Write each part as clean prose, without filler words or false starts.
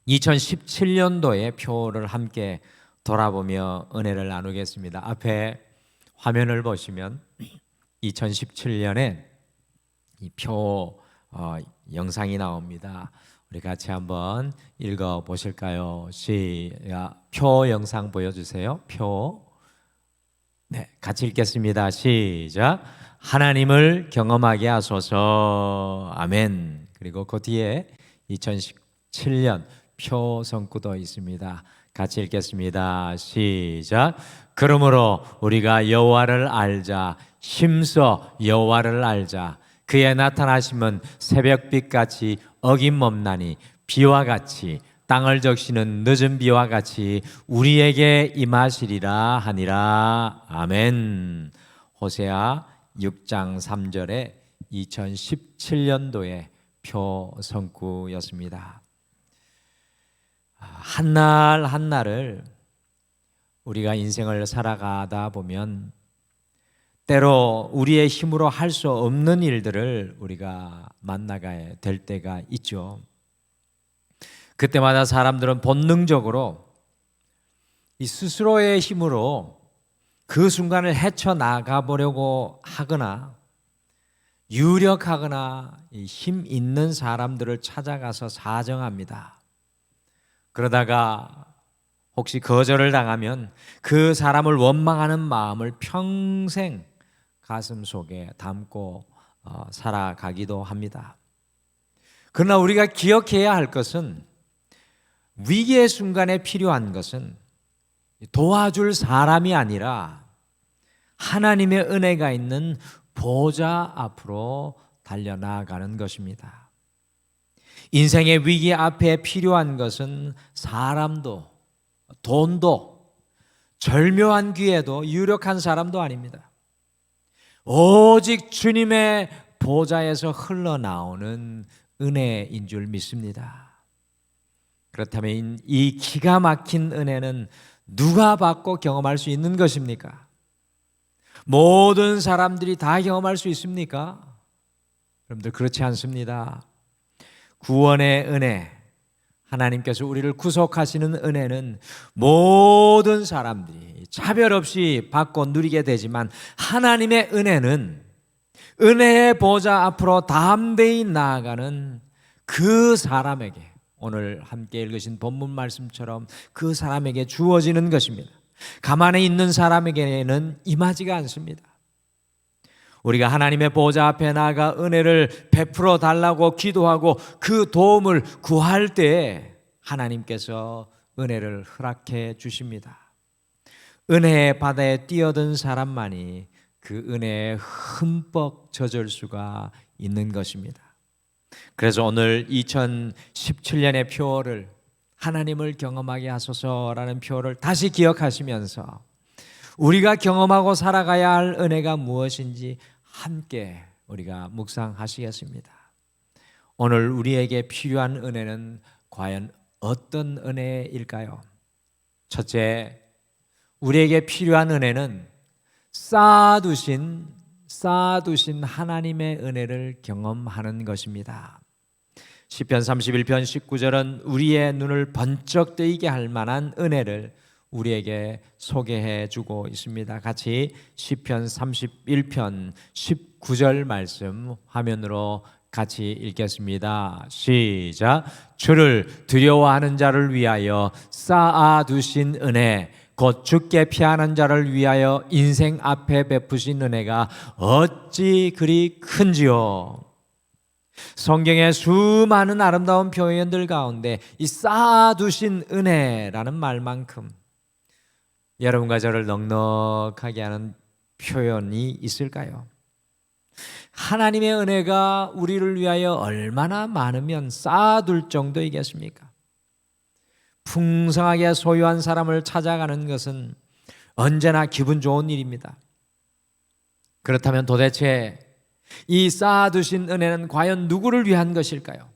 2017년도의 표를 함께 돌아보며 은혜를 나누겠습니다. 앞에 화면을 보시면 2017년에 이 표 영상이 나옵니다. 우리 같이 한번 읽어 보실까요? 시작. 표 영상 보여주세요. 표. 네, 같이 읽겠습니다. 시작. 하나님을 경험하게 하소서. 아멘. 그리고 그 뒤에 2017년 표 성구도 있습니다. 같이 읽겠습니다. 시작. 그러므로 우리가 여호와를 알자. 힘써 여호와를 알자. 그의 나타나심은 새벽빛같이 어김없나니 비와 같이 땅을 적시는 늦은 비와 같이 우리에게 임하시리라 하니라. 아멘. 호세아 6장 3절에 2017년도의 표 성구였습니다. 한날 한날을 우리가 인생을 살아가다 보면 때로 우리의 힘으로 할 수 없는 일들을 우리가 만나게 될 때가 있죠. 그때마다 사람들은 본능적으로 이 스스로의 힘으로 그 순간을 헤쳐나가 보려고 하거나 유력하거나 힘 있는 사람들을 찾아가서 사정합니다. 그러다가 혹시 거절을 당하면 그 사람을 원망하는 마음을 평생 가슴 속에 담고 살아가기도 합니다. 그러나 우리가 기억해야 할 것은 위기의 순간에 필요한 것은 도와줄 사람이 아니라 하나님의 은혜가 있는 보좌 앞으로 달려나가는 것입니다. 인생의 위기 앞에 필요한 것은 사람도 돈도 절묘한 기회도 유력한 사람도 아닙니다. 오직 주님의 보좌에서 흘러나오는 은혜인 줄 믿습니다. 그렇다면 이 기가 막힌 은혜는 누가 받고 경험할 수 있는 것입니까? 모든 사람들이 다 경험할 수 있습니까? 여러분들 그렇지 않습니다. 구원의 은혜, 하나님께서 우리를 구속하시는 은혜는 모든 사람들이 차별 없이 받고 누리게 되지만 하나님의 은혜는 은혜의 보좌 앞으로 담대히 나아가는 그 사람에게, 오늘 함께 읽으신 본문 말씀처럼 그 사람에게 주어지는 것입니다. 가만히 있는 사람에게는 임하지가 않습니다. 우리가 하나님의 보좌 앞에 나아가 은혜를 베풀어 달라고 기도하고 그 도움을 구할 때 하나님께서 은혜를 허락해 주십니다. 은혜의 바다에 뛰어든 사람만이 그 은혜에 흠뻑 젖을 수가 있는 것입니다. 그래서 오늘 2017년의 표를 하나님을 경험하게 하소서라는 표를 다시 기억하시면서 우리가 경험하고 살아가야 할 은혜가 무엇인지 함께 우리가 묵상하시겠습니다. 오늘 우리에게 필요한 은혜는 과연 어떤 은혜일까요? 첫째, 우리에게 필요한 은혜는 쌓아두신 하나님의 은혜를 경험하는 것입니다. 시편 31편 19절은 우리의 눈을 번쩍 뜨이게 할 만한 은혜를 우리에게 소개해 주고 있습니다. 같이 시편 31편 19절 말씀 화면으로 같이 읽겠습니다. 시작. 주를 두려워하는 자를 위하여 쌓아두신 은혜, 곧 주께 피하는 자를 위하여 인생 앞에 베푸신 은혜가 어찌 그리 큰지요. 성경의 수많은 아름다운 표현들 가운데 이 쌓아두신 은혜라는 말만큼 여러분과 저를 넉넉하게 하는 표현이 있을까요? 하나님의 은혜가 우리를 위하여 얼마나 많으면 쌓아둘 정도이겠습니까? 풍성하게 소유한 사람을 찾아가는 것은 언제나 기분 좋은 일입니다. 그렇다면 도대체 이 쌓아두신 은혜는 과연 누구를 위한 것일까요?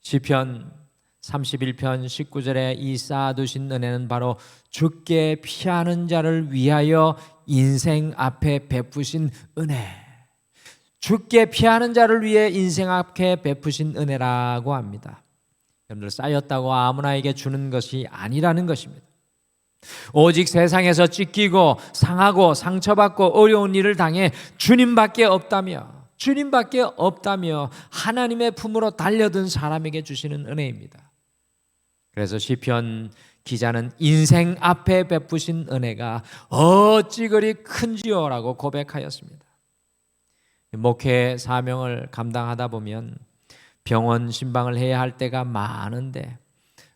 시편 31편 19절에 이 쌓아두신 은혜는 바로 주께 피하는 자를 위하여 인생 앞에 베푸신 은혜, 주께 피하는 자를 위해 인생 앞에 베푸신 은혜라고 합니다. 여러분들 쌓였다고 아무나에게 주는 것이 아니라는 것입니다. 오직 세상에서 찢기고 상하고 상처받고 어려운 일을 당해 주님밖에 없다며 하나님의 품으로 달려든 사람에게 주시는 은혜입니다. 그래서 시편 기자는 인생 앞에 베푸신 은혜가 어찌 그리 큰지요라고 고백하였습니다. 목회 사명을 감당하다 보면 병원 신방을 해야 할 때가 많은데,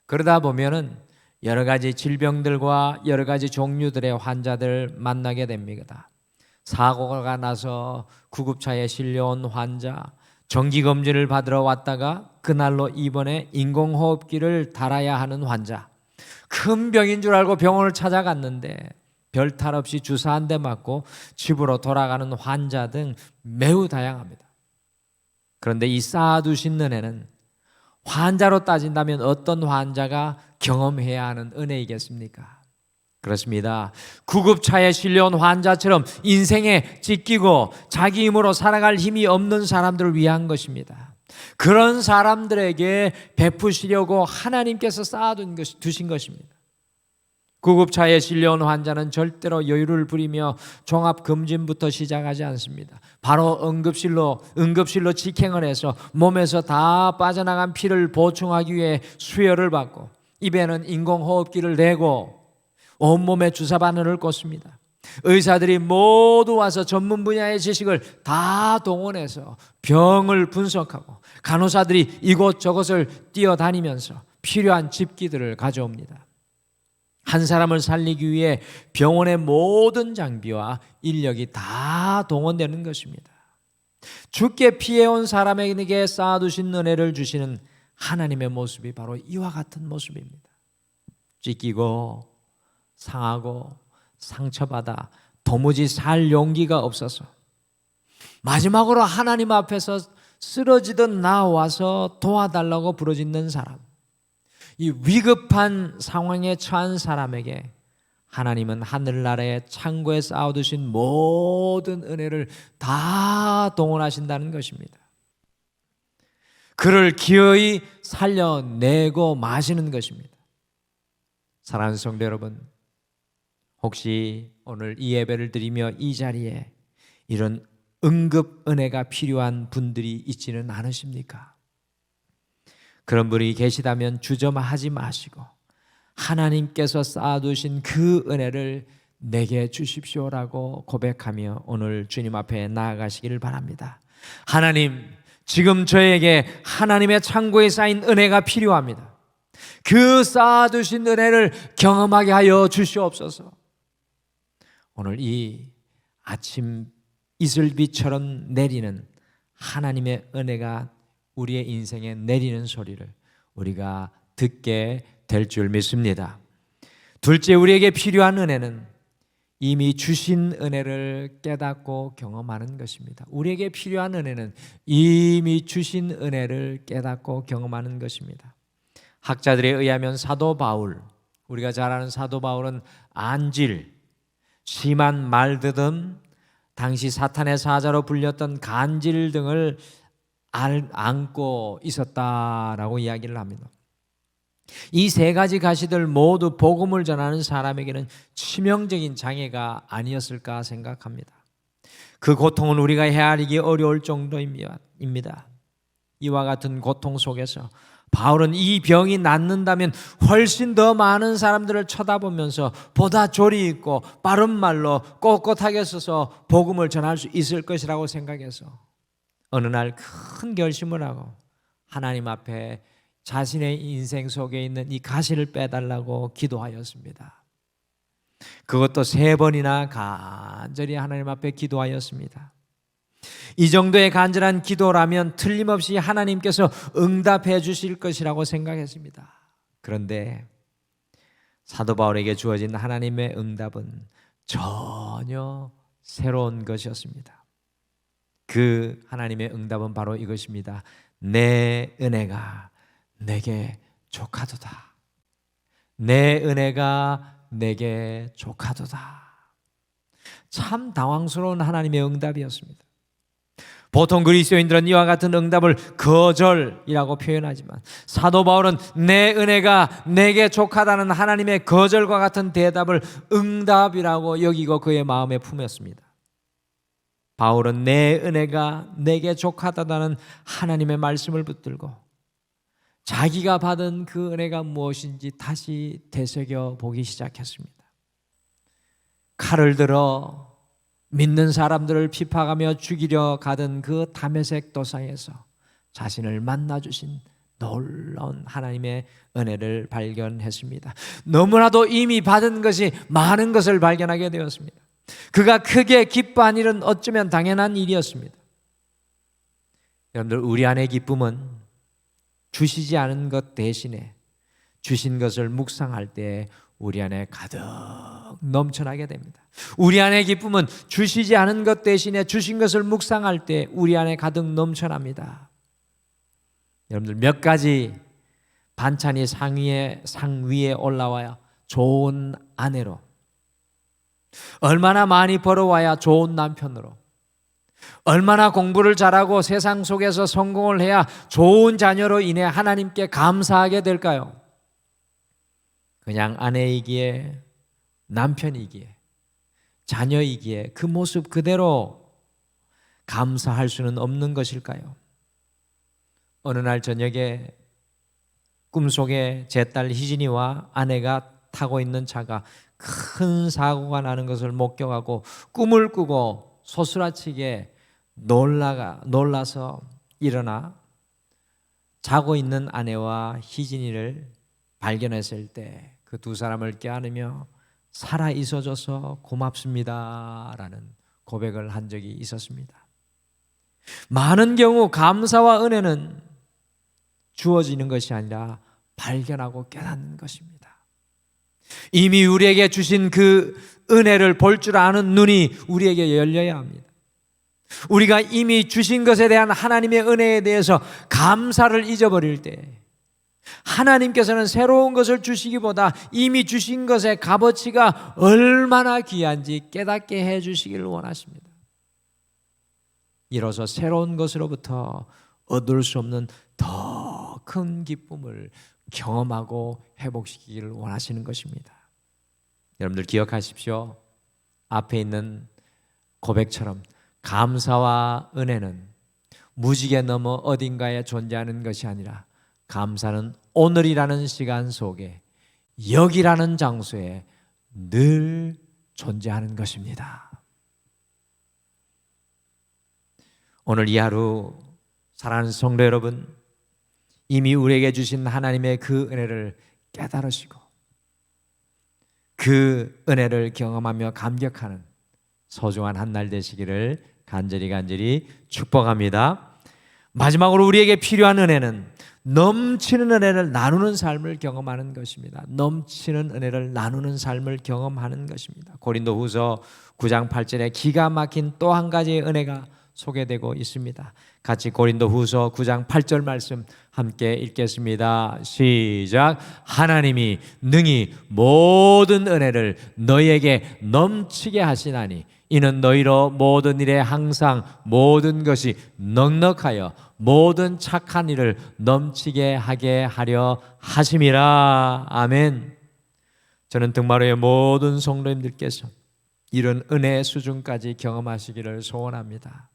그러다 보면은 여러 가지 질병들과 여러 가지 종류들의 환자들 만나게 됩니다. 사고가 나서 구급차에 실려온 환자, 정기검진을 받으러 왔다가 그날로 입원해 인공호흡기를 달아야 하는 환자, 큰 병인 줄 알고 병원을 찾아갔는데 별 탈 없이 주사 한 대 맞고 집으로 돌아가는 환자 등 매우 다양합니다. 그런데 이 쌓아두신 은혜는 환자로 따진다면 어떤 환자가 경험해야 하는 은혜이겠습니까? 그렇습니다. 구급차에 실려온 환자처럼 인생에 찢기고 자기 힘으로 살아갈 힘이 없는 사람들을 위한 것입니다. 그런 사람들에게 베푸시려고 하나님께서 두신 것입니다. 구급차에 실려온 환자는 절대로 여유를 부리며 종합검진부터 시작하지 않습니다. 바로 응급실로 직행을 해서 몸에서 다 빠져나간 피를 보충하기 위해 수혈을 받고, 입에는 인공호흡기를 대고 온몸에 주사바늘을 꽂습니다. 의사들이 모두 와서 전문 분야의 지식을 다 동원해서 병을 분석하고, 간호사들이 이곳저곳을 뛰어다니면서 필요한 집기들을 가져옵니다. 한 사람을 살리기 위해 병원의 모든 장비와 인력이 다 동원되는 것입니다. 죽게 피해온 사람에게 쌓아두신 은혜를 주시는 하나님의 모습이 바로 이와 같은 모습입니다. 찢기고 상하고 상처받아 도무지 살 용기가 없어서 마지막으로 하나님 앞에서 쓰러지듯 나와서 도와달라고 부르짖는 사람, 이 위급한 상황에 처한 사람에게 하나님은 하늘나라의 창고에 쌓아두신 모든 은혜를 다 동원하신다는 것입니다. 그를 기어이 살려내고 마시는 것입니다. 사랑하는 성도 여러분, 혹시 오늘 이 예배를 드리며 이 자리에 이런 응급 은혜가 필요한 분들이 있지는 않으십니까? 그런 분이 계시다면 주저하지 마시고 하나님께서 쌓아두신 그 은혜를 내게 주십시오라고 고백하며 오늘 주님 앞에 나아가시기를 바랍니다. 하나님, 지금 저에게 하나님의 창고에 쌓인 은혜가 필요합니다. 그 쌓아두신 은혜를 경험하게 하여 주시옵소서. 오늘 이 아침 이슬비처럼 내리는 하나님의 은혜가 우리의 인생에 내리는 소리를 우리가 듣게 될 줄 믿습니다. 둘째, 우리에게 필요한 은혜는 이미 주신 은혜를 깨닫고 경험하는 것입니다. 우리에게 필요한 은혜는 이미 주신 은혜를 깨닫고 경험하는 것입니다. 학자들에 의하면 사도 바울, 우리가 잘 아는 사도 바울은 안질, 심한 말드듬, 당시 사탄의 사자로 불렸던 간질 등을 안고 있었다라고 이야기를 합니다. 이 세 가지 가시들 모두 복음을 전하는 사람에게는 치명적인 장애가 아니었을까 생각합니다. 그 고통은 우리가 헤아리기 어려울 정도입니다. 이와 같은 고통 속에서 바울은 이 병이 낫는다면 훨씬 더 많은 사람들을 쳐다보면서 보다 조리 있고 빠른 말로 꼿꼿하게 서서 복음을 전할 수 있을 것이라고 생각해서 어느 날 큰 결심을 하고 하나님 앞에 자신의 인생 속에 있는 이 가시를 빼달라고 기도하였습니다. 그것도 3번이나 간절히 하나님 앞에 기도하였습니다. 이 정도의 간절한 기도라면 틀림없이 하나님께서 응답해 주실 것이라고 생각했습니다. 그런데 사도 바울에게 주어진 하나님의 응답은 전혀 새로운 것이었습니다. 그 하나님의 응답은 바로 이것입니다. 내 은혜가 내게 족하도다. 내 은혜가 내게 족하도다. 참 당황스러운 하나님의 응답이었습니다. 보통 그리스도인들은 이와 같은 응답을 거절이라고 표현하지만 사도 바울은 내 은혜가 내게 족하다는 하나님의 거절과 같은 대답을 응답이라고 여기고 그의 마음에 품었습니다. 바울은 내 은혜가 내게 족하다는 하나님의 말씀을 붙들고 자기가 받은 그 은혜가 무엇인지 다시 되새겨 보기 시작했습니다. 칼을 들어 믿는 사람들을 핍박하며 죽이려 가던 그 다메섹 도상에서 자신을 만나주신 놀라운 하나님의 은혜를 발견했습니다. 너무나도 이미 받은 것이 많은 것을 발견하게 되었습니다. 그가 크게 기뻐한 일은 어쩌면 당연한 일이었습니다. 여러분들, 우리 안의 기쁨은 주시지 않은 것 대신에 주신 것을 묵상할 때 우리 안에 가득 넘쳐나게 됩니다. 우리 안의 기쁨은 주시지 않은 것 대신에 주신 것을 묵상할 때 우리 안에 가득 넘쳐납니다. 여러분들, 몇 가지 반찬이 상 위에 올라와야 좋은 아내로, 얼마나 많이 벌어와야 좋은 남편으로, 얼마나 공부를 잘하고 세상 속에서 성공을 해야 좋은 자녀로 인해 하나님께 감사하게 될까요? 그냥 아내이기에, 남편이기에, 자녀이기에 그 모습 그대로 감사할 수는 없는 것일까요? 어느 날 저녁에 꿈속에 제 딸 희진이와 아내가 타고 있는 차가 큰 사고가 나는 것을 목격하고 꿈을 꾸고 소스라치게 놀라서 일어나 자고 있는 아내와 희진이를 발견했을 때 그 두 사람을 껴안으며 살아 있어줘서 고맙습니다 라는 고백을 한 적이 있었습니다. 많은 경우 감사와 은혜는 주어지는 것이 아니라 발견하고 깨닫는 것입니다. 이미 우리에게 주신 그 은혜를 볼 줄 아는 눈이 우리에게 열려야 합니다. 우리가 이미 주신 것에 대한 하나님의 은혜에 대해서 감사를 잊어버릴 때 하나님께서는 새로운 것을 주시기보다 이미 주신 것의 값어치가 얼마나 귀한지 깨닫게 해주시기를 원하십니다. 이로써 새로운 것으로부터 얻을 수 없는 더 큰 기쁨을 경험하고 회복시키기를 원하시는 것입니다. 여러분들 기억하십시오. 앞에 있는 고백처럼 감사와 은혜는 무지개 넘어 어딘가에 존재하는 것이 아니라 감사는 오늘이라는 시간 속에 여기라는 장소에 늘 존재하는 것입니다. 오늘 이 하루 사랑하는 성도 여러분, 이미 우리에게 주신 하나님의 그 은혜를 깨달으시고 그 은혜를 경험하며 감격하는 소중한 한 날 되시기를 간절히 축복합니다. 마지막으로 우리에게 필요한 은혜는 넘치는 은혜를 나누는 삶을 경험하는 것입니다. 넘치는 은혜를 나누는 삶을 경험하는 것입니다. 고린도후서 9장 8절에 기가 막힌 또 한 가지의 은혜가 소개되고 있습니다. 같이 고린도후서 9장 8절 말씀 함께 읽겠습니다. 시작. 하나님이 능히 모든 은혜를 너희에게 넘치게 하시나니 이는 너희로 모든 일에 항상 모든 것이 넉넉하여 모든 착한 일을 넘치게 하게 하려 하심이라. 아멘. 저는 등마루의 모든 성도님들께서 이런 은혜의 수준까지 경험하시기를 소원합니다.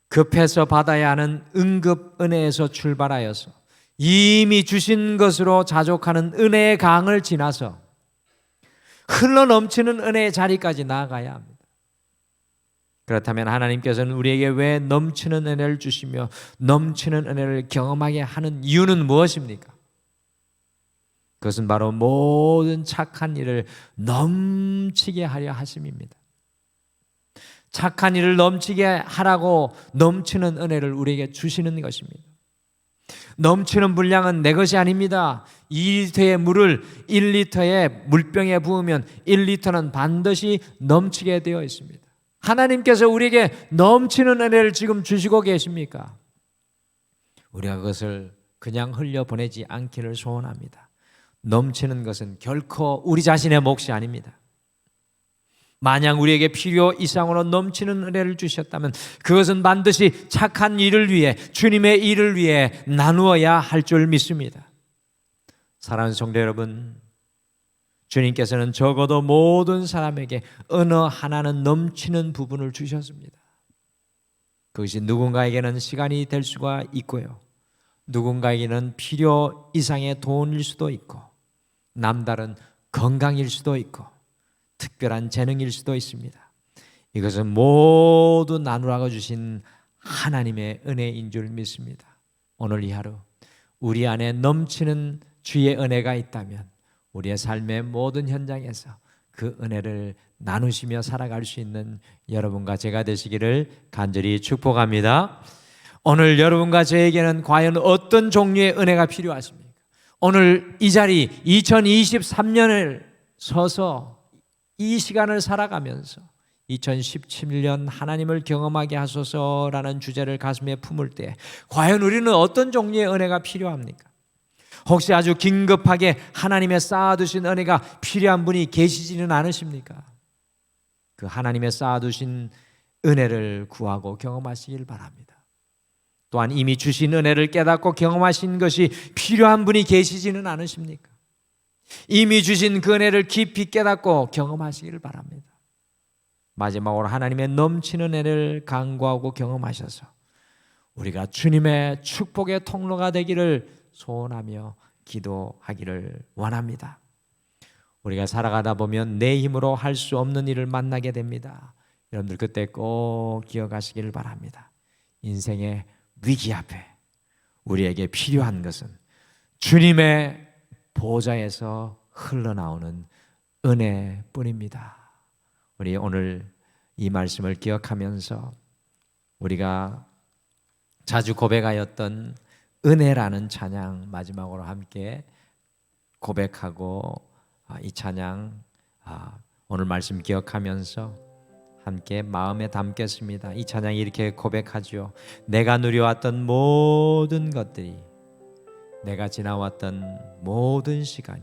급해서 받아야 하는 응급 은혜에서 출발하여서 이미 주신 것으로 자족하는 은혜의 강을 지나서 흘러 넘치는 은혜의 자리까지 나아가야 합니다. 그렇다면 하나님께서는 우리에게 왜 넘치는 은혜를 주시며 넘치는 은혜를 경험하게 하는 이유는 무엇입니까? 그것은 바로 모든 착한 일을 넘치게 하려 하심입니다. 착한 일을 넘치게 하라고 넘치는 은혜를 우리에게 주시는 것입니다. 넘치는 분량은 내 것이 아닙니다. 2리터의 물을 1리터의 물병에 부으면 1리터는 반드시 넘치게 되어 있습니다. 하나님께서 우리에게 넘치는 은혜를 지금 주시고 계십니까? 우리가 그것을 그냥 흘려보내지 않기를 소원합니다. 넘치는 것은 결코 우리 자신의 몫이 아닙니다. 만약 우리에게 필요 이상으로 넘치는 은혜를 주셨다면 그것은 반드시 착한 일을 위해, 주님의 일을 위해 나누어야 할 줄 믿습니다. 사랑하는 성도 여러분, 주님께서는 적어도 모든 사람에게 어느 하나는 넘치는 부분을 주셨습니다. 그것이 누군가에게는 시간이 될 수가 있고요, 누군가에게는 필요 이상의 돈일 수도 있고, 남다른 건강일 수도 있고, 특별한 재능일 수도 있습니다. 이것은 모두 나누라고 주신 하나님의 은혜인 줄 믿습니다. 오늘 이 하루 우리 안에 넘치는 주의 은혜가 있다면 우리의 삶의 모든 현장에서 그 은혜를 나누시며 살아갈 수 있는 여러분과 제가 되시기를 간절히 축복합니다. 오늘 여러분과 저에게는 과연 어떤 종류의 은혜가 필요하십니까? 오늘 이 자리 2023년을 서서 이 시간을 살아가면서 2017년 하나님을 경험하게 하소서라는 주제를 가슴에 품을 때 과연 우리는 어떤 종류의 은혜가 필요합니까? 혹시 아주 긴급하게 하나님의 쌓아두신 은혜가 필요한 분이 계시지는 않으십니까? 그 하나님의 쌓아두신 은혜를 구하고 경험하시길 바랍니다. 또한 이미 주신 은혜를 깨닫고 경험하신 것이 필요한 분이 계시지는 않으십니까? 이미 주신 그 은혜를 깊이 깨닫고 경험하시기를 바랍니다. 마지막으로 하나님의 넘치는 은혜를 간구하고 경험하셔서 우리가 주님의 축복의 통로가 되기를 소원하며 기도하기를 원합니다. 우리가 살아가다 보면 내 힘으로 할 수 없는 일을 만나게 됩니다. 여러분들 그때 꼭 기억하시기를 바랍니다. 인생의 위기 앞에 우리에게 필요한 것은 주님의 보좌에서 흘러나오는 은혜뿐입니다. 우리 오늘 이 말씀을 기억하면서 우리가 자주 고백하였던 은혜라는 찬양 마지막으로 함께 고백하고 이 찬양 오늘 말씀 기억하면서 함께 마음에 담겠습니다. 이 찬양이 이렇게 고백하죠. 내가 누려왔던 모든 것들이, 내가 지나왔던 모든 시간이,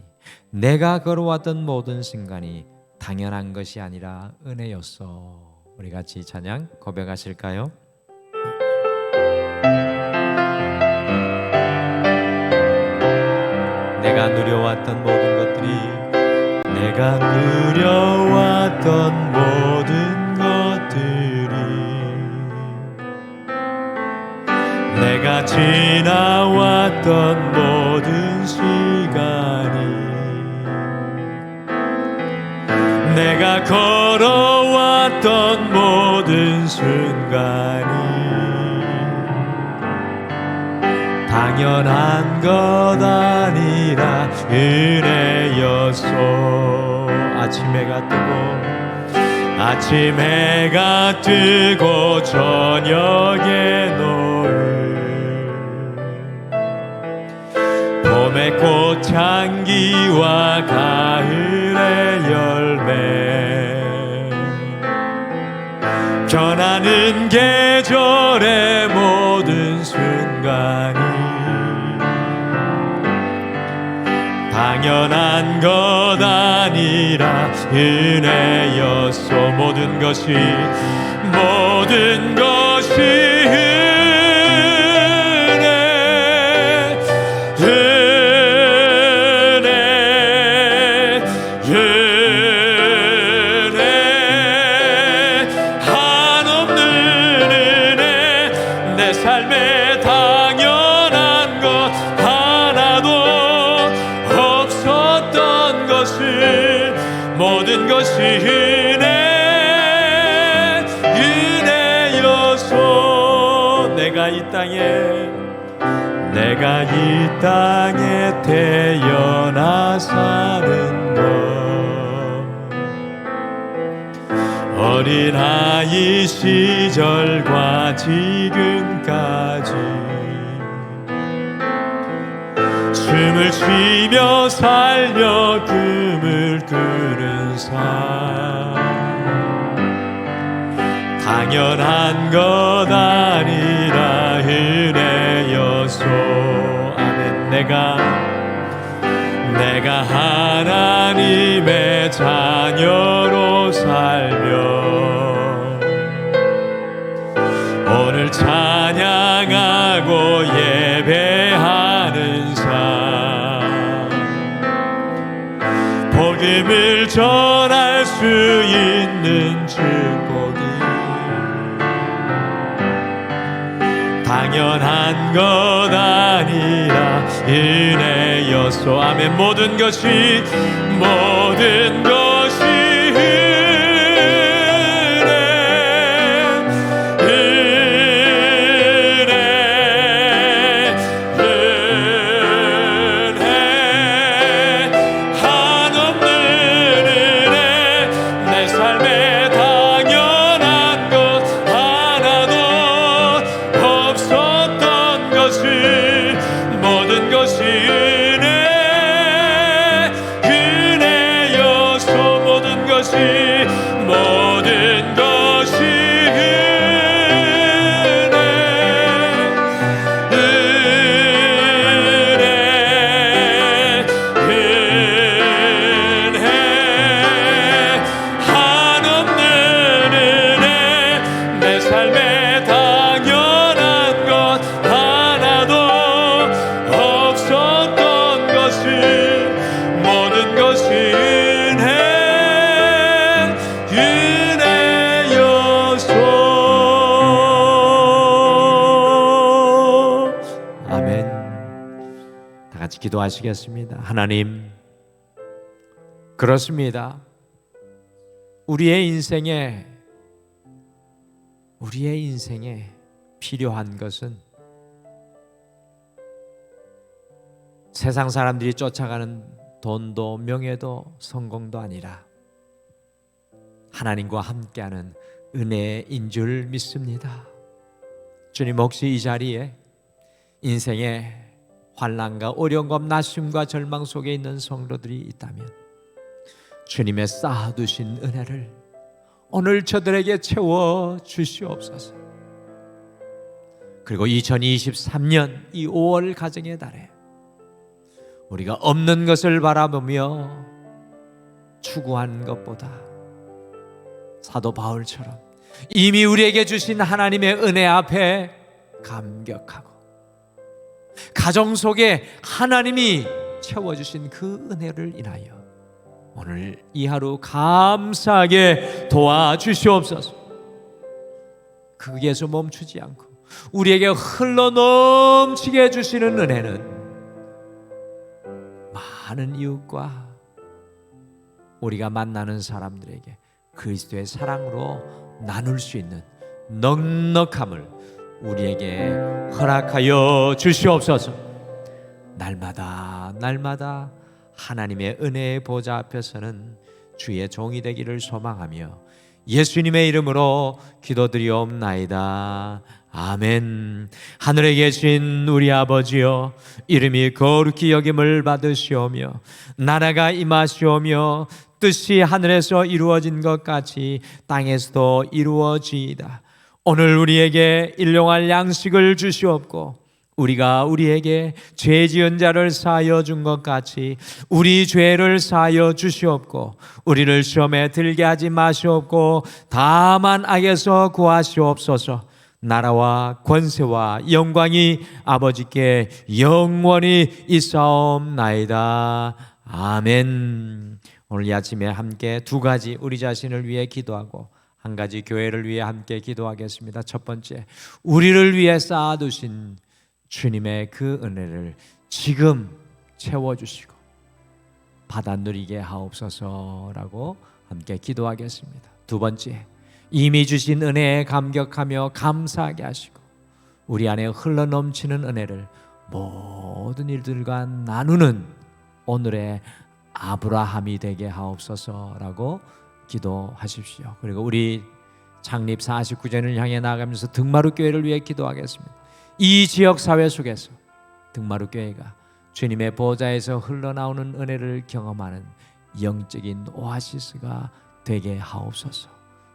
내가 걸어왔던 모든 순간이 당연한 것이 아니라 은혜였어. 우리 같이 이 찬양 고백하실까요? 내가 누려왔던 모든 것들이, 내가 누려왔던 모든 것들이, 내가 지나왔던 모든 시간이, 내가 걸어왔던 모든 순간이 당연한 것 아니라 은혜였소. 아침 해가 뜨고 저녁에 노을, 봄의 꽃향기와 가을의 열매, 변하는 계절의 모든 순간이 당연한 것 아니라 은혜였소. 모든 것이 모든 것이 은혜여서 내가 이 땅에 태어나 사는 것, 어린아이 시절과 지금까지 춤을 추며 살려 꿈을 꾸는 삶, 당연한 것 아니라 은혜여소. 아멘. 내가 하나님의 자녀로 살며 오늘 찬양하고 예배하는 삶, 복음을 전할 수 있는 축복이 당연한 것 아니라 은혜였소. 아멘. 모든 것이 기도하시겠습니다. 하나님, 그렇습니다. 우리의 인생에 필요한 것은 세상 사람들이 쫓아가는 돈도 명예도 성공도 아니라 하나님과 함께하는 은혜인 줄 믿습니다. 주님, 혹시 이 자리에 인생의 환난과 어려움과 나심과 절망 속에 있는 성도들이 있다면 주님의 쌓아두신 은혜를 오늘 저들에게 채워 주시옵소서. 그리고 2023년 이 5월 가정의 달에 우리가 없는 것을 바라보며 추구한 것보다 사도 바울처럼 이미 우리에게 주신 하나님의 은혜 앞에 감격하고 가정 속에 하나님이 채워주신 그 은혜를 인하여 오늘 이 하루 감사하게 도와주시옵소서. 거기에서 멈추지 않고 우리에게 흘러넘치게 해주시는 은혜는 많은 이웃과 우리가 만나는 사람들에게 그리스도의 사랑으로 나눌 수 있는 넉넉함을 우리에게 허락하여 주시옵소서. 날마다 하나님의 은혜의 보좌 앞에서는 주의 종이 되기를 소망하며 예수님의 이름으로 기도드리옵나이다. 아멘. 하늘에 계신 우리 아버지여, 이름이 거룩히 여김을 받으시오며 나라가 임하시오며 뜻이 하늘에서 이루어진 것 같이 땅에서도 이루어지이다. 오늘 우리에게 일용할 양식을 주시옵고 우리가 우리에게 죄 지은 자를 사하여 준 것 같이 우리 죄를 사하여 주시옵고 우리를 시험에 들게 하지 마시옵고 다만 악에서 구하시옵소서. 나라와 권세와 영광이 아버지께 영원히 있사옵나이다. 아멘. 오늘 이 아침에 함께 두 가지 우리 자신을 위해 기도하고 한 가지 교회를 위해 함께 기도하겠습니다. 첫 번째, 우리를 위해 쌓아두신 주님의 그 은혜를 지금 채워주시고 받아 누리게 하옵소서라고 함께 기도하겠습니다. 두 번째, 이미 주신 은혜에 감격하며 감사하게 하시고 우리 안에 흘러넘치는 은혜를 모든 일들과 나누는 오늘의 아브라함이 되게 하옵소서라고 기도하십시오. 그리고 우리 창립 49주년을 향해 나아가면서 등마루 교회를 위해 기도하겠습니다. 이 지역 사회 속에서 등마루 교회가 주님의 보좌에서 흘러나오는 은혜를 경험하는 영적인 오아시스가 되게 하옵소서.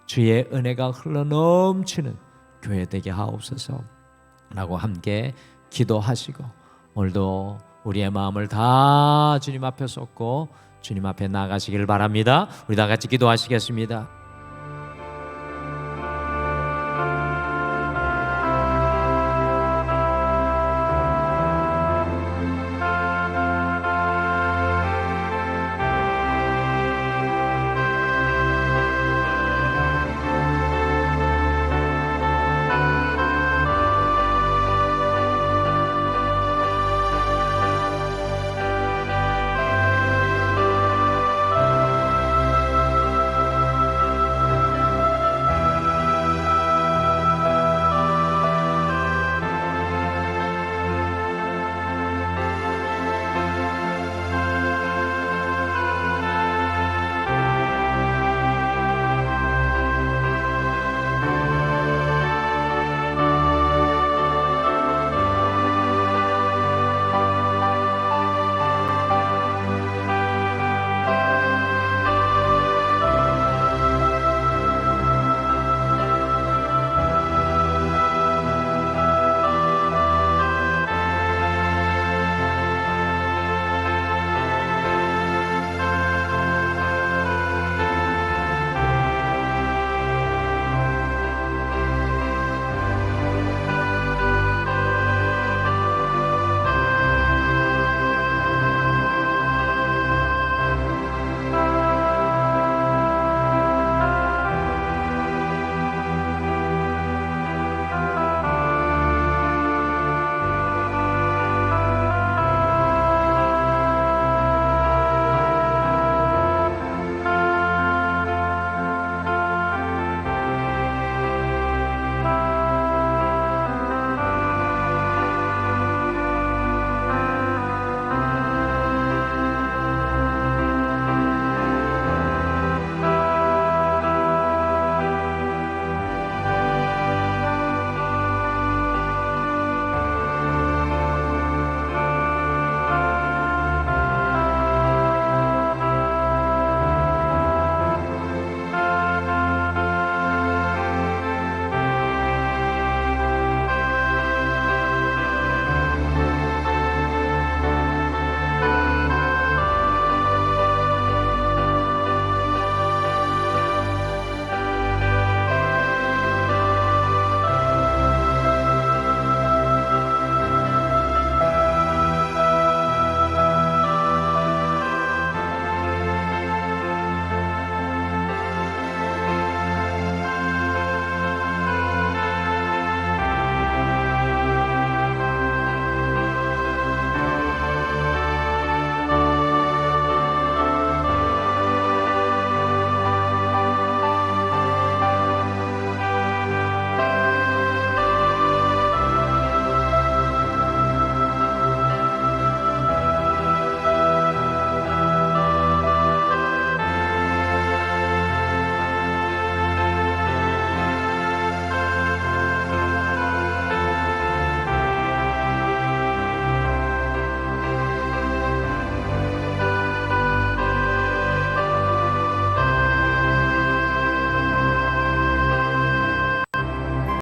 주의 은혜가 흘러넘치는 교회 되게 하옵소서 라고 함께 기도하시고 오늘도 우리의 마음을 다 주님 앞에 쏟고 주님 앞에 나가시길 바랍니다. 우리 다 같이 기도하시겠습니다.